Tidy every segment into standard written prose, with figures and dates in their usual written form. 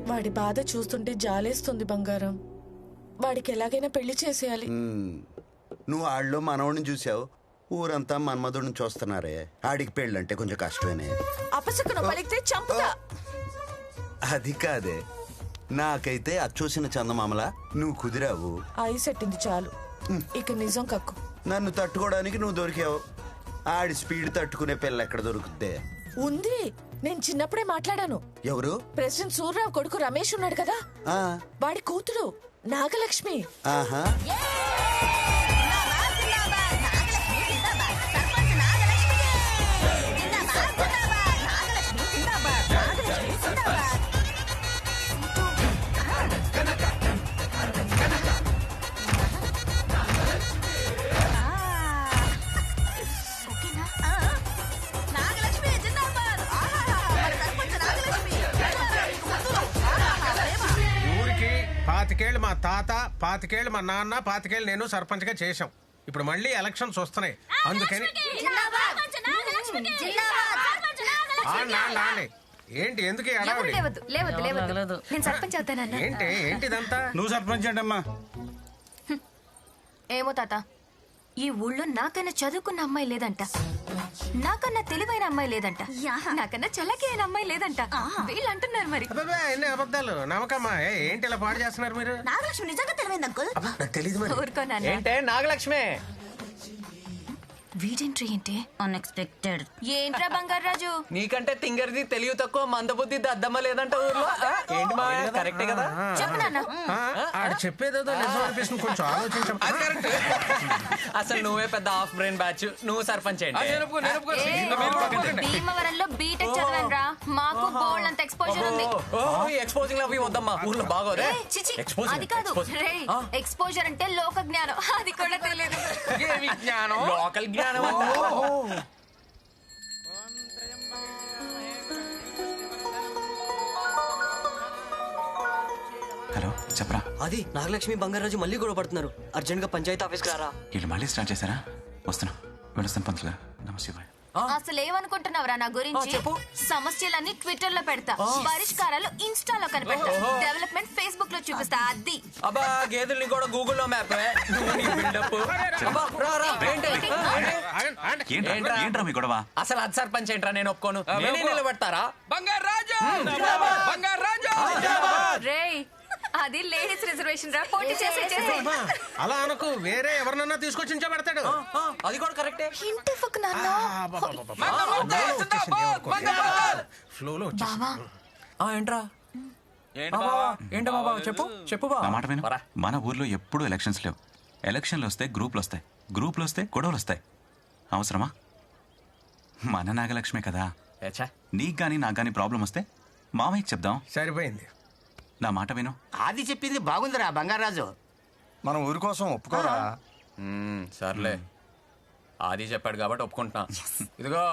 వాడి బాధ చూస్తుంటే జాలేస్తుంది బంగారం. వాడికి ఎలాగైనా పెళ్లి చేసేయాలి. నువ్వు ఆళ్ళలో మనవడిని చూసావు, ఊరంతా మన్మధుడిని చూస్తున్నారే. ఆడికి పెళ్ళంటే కొంచెం కష్టమేనే. అపశకునం పలికితే చంపుతా. అది కాదే, నాకైతే అది చూసిన చందమామలా నువ్వు కుదిరావు. ఐస్ ఎట్టింది చాలు, ఇక నిజం కక్కు. నన్ను తట్టుకోవడానికి నువ్వు దొరికావు. ఆడి స్పీడ్ తట్టుకునే పిల్ల ఎక్కడ దొరుకుద్దే? ఉంది, నేను చిన్నప్పుడే మాట్లాడాను. ఎవరు? ప్రెసిడెంట్ సూర్యరావు కొడుకు రమేష్ ఉన్నాడు కదా, వాడి కూతురు నాగలక్ష్మి. ఆహా, పాతికేళ్ళు మా తాత, పాతికేళ్ళు మా నాన్న, పాతికేళ్ళు నేను సర్పంచ్ గా చేశాం. ఇప్పుడు మళ్ళీ ఎలక్షన్స్ వస్తున్నాయి, అందుకని ఏంటి ఎందుకు ఏంటి ఏంటిదంతా? నువ్వు సర్పంచ్ అంటమ్మా. ఏమో తాత, ఈ ఊళ్ళో నాకన్నా చదువుకున్న అమ్మాయి లేదంట, నాకన్నా తెలివైన అమ్మాయి లేదంట, నాకన్నా చల్లకి అయిన అమ్మాయి లేదంట. వీళ్ళు అంటున్నారు మరి. ఎన్ని అబద్ధాలు నమ్మకమ్మా. ఏంటి ఇలా పాడు చేస్తున్నారు మీరు? నాగలక్ష్మి నిజంగా తెలివైంది అంకుల్. తెలీదు. ఏంటే నాగలక్ష్మి? వీడెంట్రీ ఏంటి అన్ఎక్స్పెక్టెడ్. ఏంట్రా బంగారు రాజు? నీకంటే తింగరిది తెలివి తక్కువ, మందబుద్ధి దద్దమ్మ లేదంట ఊర్లో. ఏంటి మా కరెక్టే కదా? చెప్పు నాన్న. ఆడు చెప్పేదేదో నిజం అనిపిస్తుంది, కొంచెం ఆలోచించం. అసలు నువ్వే పెద్ద హాఫ్ బ్రెయిన్ బ్యాచ్. నువ్వు సర్పంచ్ ఏంటి? భీమవరంలో బీటెక్ చదివాను రా, మాకు బోల్డ్ అంత ఎక్స్పోజర్ ఉంది. ఎక్స్పోజింగ్ అవి వద్దమ్మా, ఊర్లో బాగోదే. అది కాదు రే, ఎక్స్పోజర్ అంటే లోక జ్ఞానం, అది కూడా తెలియదు. లోకల్ జ్ఞానం. హలో చెప్పరా. అది నాగలక్ష్మి బంగారాజు మళ్ళీ గొడవ పడుతున్నారు. అర్జెంట్ గా పంచాయతీ ఆఫీస్కి రారా. వీళ్ళు మళ్ళీ స్టార్ట్ చేశారా? వస్తున్నా, వెళ్ళొస్తాను పంతులు గారు. నమస్తే. అసలు ఏమనుకుంటున్నావురా నా గురించి? సమస్యలన్నీ ట్విట్టర్ లో పెడతా, పరిష్కారాలు ఇన్స్టాలో కనిపెడతా, డెవలప్మెంట్ ఫేస్బుక్ లో చూపిస్తా. అది అబ్బా గేదెల్ని కూడా గూగుల్లో మ్యాప్. ఏంట్రా మీ గొడవ? అసలు అది సర్పంచ్ ఏంట్రా? నేను ఒప్పుకోను. నేనే నిలబెడతారా? బంగారు రాజు, బంగారు రాజు. రేయ్, అది లేడీస్ రిజర్వేషన్ రా, పోటీ చేసే. అలా అనకు, వేరే ఎవరినన్నా తీసుకొచ్చి పెడతాడు. అది కూడా కరెక్టే. ఫ్లోలో ఏంట్రా? ఏంటా బాబా? చెప్పు చెప్పు బా. నా మాట విను. మన ఊర్లో ఎప్పుడూ ఎలక్షన్స్ లేవు. ఎలక్షన్లు వస్తే గ్రూపులు వస్తాయి, గ్రూపులు వస్తే గొడవలు వస్తాయి. అవసరమా? మన నాగలక్ష్మే కదా. నీకు గానీ నాకు గానీ ప్రాబ్లం వస్తే మామయ్యకి చెప్దాం. సరిపోయింది. నా మాట విను. ఆది చెప్పింది బాగుందిరా బంగారాజు. మనం ఊరి కోసం ఒప్పుకోరా? సర్లే, ఆది చెప్పాడు కాబట్టి ఒప్పుకుంటున్నా. ఇదిగో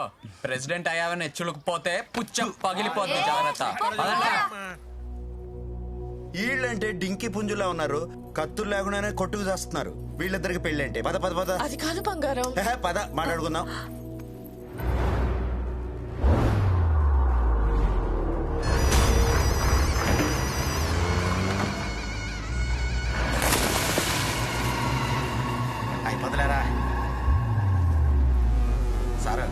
ప్రెసిడెంట్ అయ్యావని హెచ్చులుకుపోతే పుచ్చ పగిలిపోద్ది, జాగ్రత్త. వీళ్ళంటే డింకి పుంజులా ఉన్నారు, కత్తులు లేకుండానే కొట్టుకు చేస్తున్నారు. వీళ్ళిద్దరికి పెళ్ళి అంటే పద పద పద. అది కాదు బంగారం. పద మాట్లాడుకుందాం. అయిపోతలేరా సార్?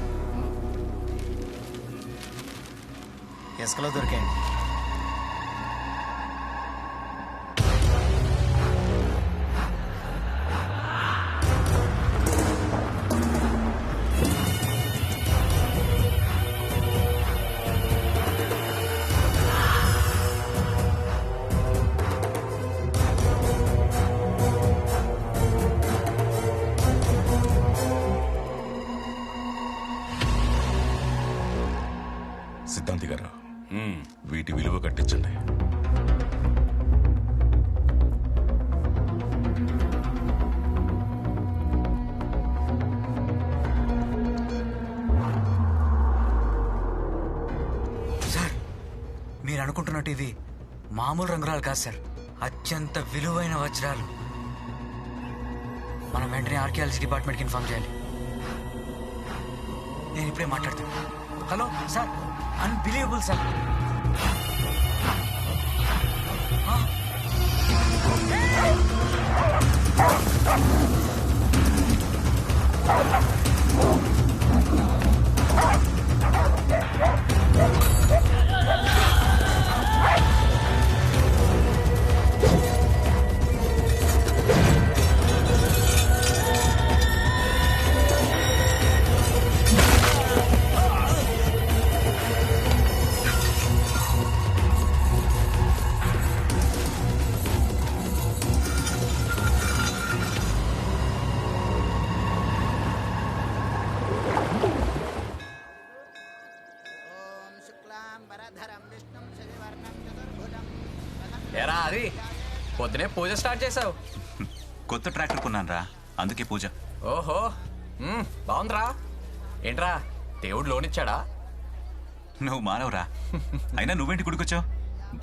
ఇసుకలో దొరికాయండి. సిద్ధాంతి గారు, వీటి విలువ కట్టించండి. సార్, మీరు అనుకుంటున్నట్టు ఇవి మామూలు రంగురాలు కాదు సార్, అత్యంత విలువైన వజ్రాలు. మనం వెంటనే ఆర్కియాలజీ డిపార్ట్మెంట్కి ఇన్ఫార్మ్ చేయాలి. నేను ఇప్పుడే మాట్లాడతాను. Hello sir, unbelievable sir. ఎరా అది పొద్దునే పూజ స్టార్ట్ చేసావు. కొత్త ట్రాక్టర్ కొన్నాను రా, అందుకే పూజ. ఓహో బాగుందిరా. ఏంట్రా దేవుడు లోన్ ఇచ్చాడా? నువ్వు మానవరా. అయినా నువ్వేంటి గుడికొచ్చావు?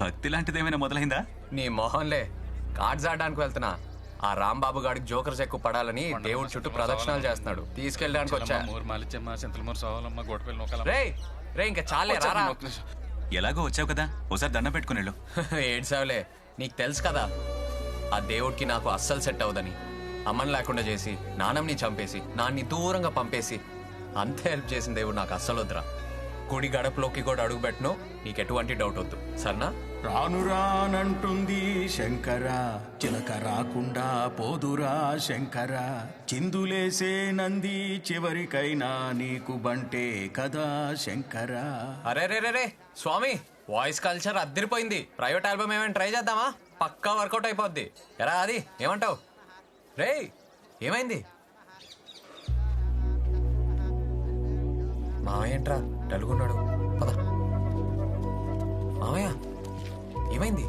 భక్తి లాంటిది ఏమైనా మొదలైందా? నీ మొహంలే, కార్డ్స్ ఆడడానికి వెళ్తున్నా. ఆ రాంబాబు గాడికి జోకర్స్ ఎక్కువ పడాలని దేవుడి చుట్టూ ప్రదక్షిణాలు చేస్తున్నాడు, తీసుకెళ్ళడానికి వచ్చా. రే ఇంకా చాలే రారా. ఎలాగో వచ్చావు కదా, ఓసారి దండం పెట్టుకుని వెళ్ళు. ఏడ్సావులే, నీకు తెలుసు కదా ఆ దేవుడికి నాకు అస్సలు సెట్ అవ్వదని. అమ్మని లేకుండా చేసి, నాన్నని చంపేసి, నాన్ని దూరంగా పంపేసి అంత హెల్ప్ చేసిన దేవుడు నాకు అస్సలు వద్దురా. గుడి గడపలోకి కూడా అడుగు పెట్టను, నీకు ఎటువంటి డౌట్ వద్దు సరేనా? రాను రానంటుంది శంకర, చిలక రాకుండా పోదురా శంకర, చిందులేసే నంది చివరికైనా నీకు బంటే కదా శంకర. అరే రే రే రే స్వామి, వాయిస్ కల్చర్ అద్దరిపోయింది. ప్రైవేట్ ఆల్బమ్ ఏమైనా ట్రై చేద్దామా? పక్కా వర్కౌట్ అయిపోద్ది. ఎరా అది ఏమంటావు? రే ఏమైంది? మావయ్య ఏంట్రా డలుగున్నాడు? పద. మావయ్య ఏమైంది?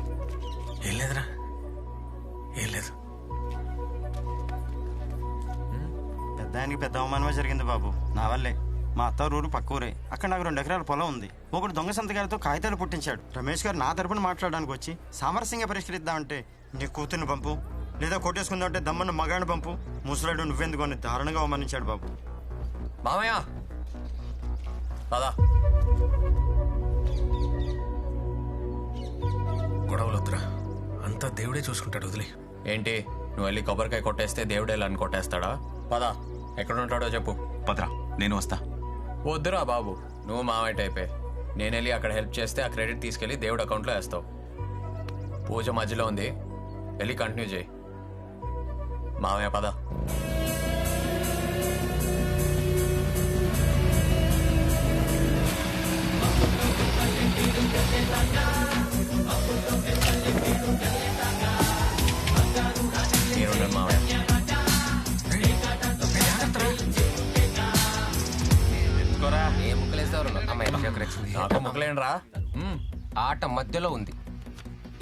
ఏం లేదురా, ఏం లేదు. పెద్దానికి పెద్ద అవమానమే జరిగింది బాబు, నా వల్లే. మా అత్త ఊరు పక్క ఊరే, అక్కడ నాకు 2 ఎకరాల పొలం ఉంది. ఒకడు దొంగ సంతకాలతో కాగితాలు పుట్టించాడు. రమేష్ గారు నా తరపున మాట్లాడడానికి వచ్చి సామరస్యంగా పరిష్కరిద్దామంటే నీ కూతుర్ని పంపు, లేదా కొట్టేసుకుందామంటే దమ్మన్న మగాడిని పంపు, ముసలాడు నువ్వెందుకు అని దారుణంగా అవమానించాడు బాబు. మామయ్య పదా. గొడవలు వద్దురా, అంతా దేవుడే చూసుకుంటాడు, వదిలే. ఏంటి నువ్వు వెళ్ళి కొబ్బరికాయ కొట్టేస్తే దేవుడే అని కొట్టేస్తాడా? పదా, ఎక్కడ ఉంటాడో చెప్పు. పదరా, నేను వస్తా. వద్దురా బాబు, నువ్వు మావయ్య టైపే. నేను వెళ్ళి అక్కడ హెల్ప్ చేస్తే ఆ క్రెడిట్ తీసుకెళ్ళి దేవుడి అకౌంట్లో వేస్తావు. పూజ మధ్యలో ఉంది, వెళ్ళి కంటిన్యూ చేయి. మావయ్య పద. ఏ ముక్కలేసేవారు అమ్మాయి నాకు ముక్కలేండ్రా. ఆట మధ్యలో ఉంది.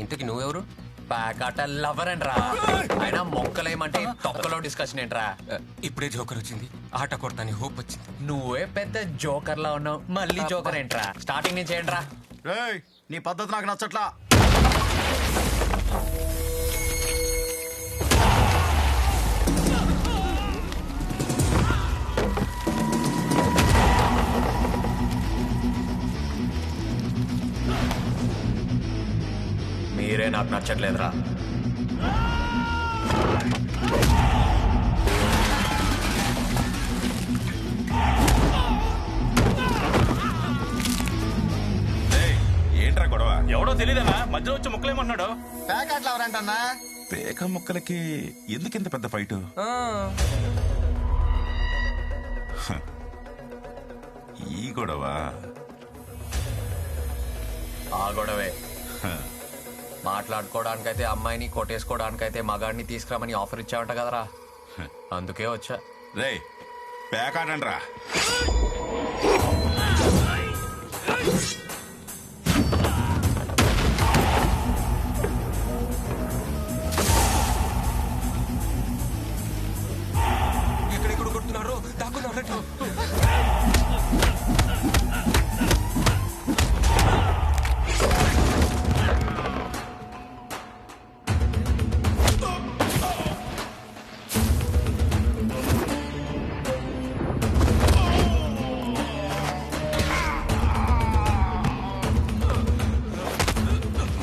ఇంతకి నువ్వెవరు? ప్యాకాట లవర్ అండ్రా. అయినా మొక్కలేమంటే తొక్కలో డిస్కషన్ ఏంట్రా? ఇప్పుడే జోకర్ వచ్చింది, ఆట కొడతాని హోప్ వచ్చింది. నువ్వే పెద్ద జోకర్ లా ఉన్నావు, మళ్ళీ జోకర్ ఏంట్రా? స్టార్టింగ్ నుంచి ఏంట్రా? రేయ్, నీ పద్ధతి నాకు నచ్చట్లా. మీరే నాకు నచ్చట్లేదురా. ఏంట్రా గొడవ? ఎవడో తెలియదన్నా, మధ్యలో వచ్చి ముక్కలేమన్నాడు. ప్యాకెట్లు ఎవరంటన్నా? పేక ముక్కలకి ఎందుకింత పెద్ద ఫైటు? ఈ గొడవ ఆ గొడవే. మాట్లాడుకోవడానికైతే అమ్మాయిని, కొట్టేసుకోవడానికైతే మగాడిని తీసుకురామని ఆఫర్ ఇచ్చావంట కదరా, అందుకే వచ్చా. రే పేకాడండ్రా. ఎక్కడెక్కడ కొడుతున్నారు, దాక్కున్నారు.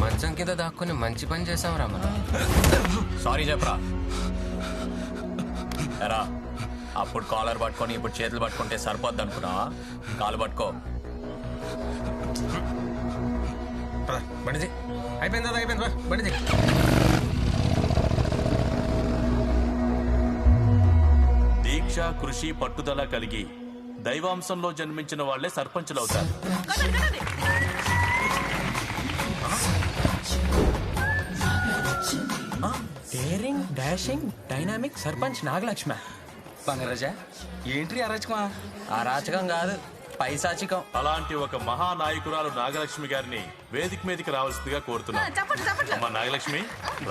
మంచం కింద దాక్కుని మంచి పని చేసాంరా మనం. సారీ చెప్పరా. ఎరా, అప్పుడు కాలర్ పట్టుకొని ఇప్పుడు చేతులు పట్టుకుంటే సరిపోద్ది అనుకున్నా? కాలు పట్టుకో. బండిది అయిపోయింది కదా, అయిపోయింది బండిది. దీక్ష, కృషి, పట్టుదల కలిగి దైవాంశంలో జన్మించిన వాళ్లే సర్పంచులవుతారు. Daring, dashing, dynamic sarpanch Nagalakshmi. Bangaraja ఏంటి అరాచకమా? అరాచకం కాదు, పైశాచికం. అలాంటి ఒక మహానాయకురాలు నాగలక్ష్మి గారిని వేదిక మీదకి రావాల్సిందిగా కోరుతున్నాను. అమ్మా నాగలక్ష్మి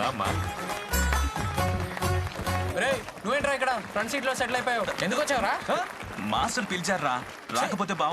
రామ్మా. రే నువ్వేంట్రా ఇక్కడ ఫ్రంట్ సీట్ లో సెటిల్ అయిపోయావు? ఎందుకు వచ్చావురా? మాస్టర్ పిలిచారా, రాకపోతే బావ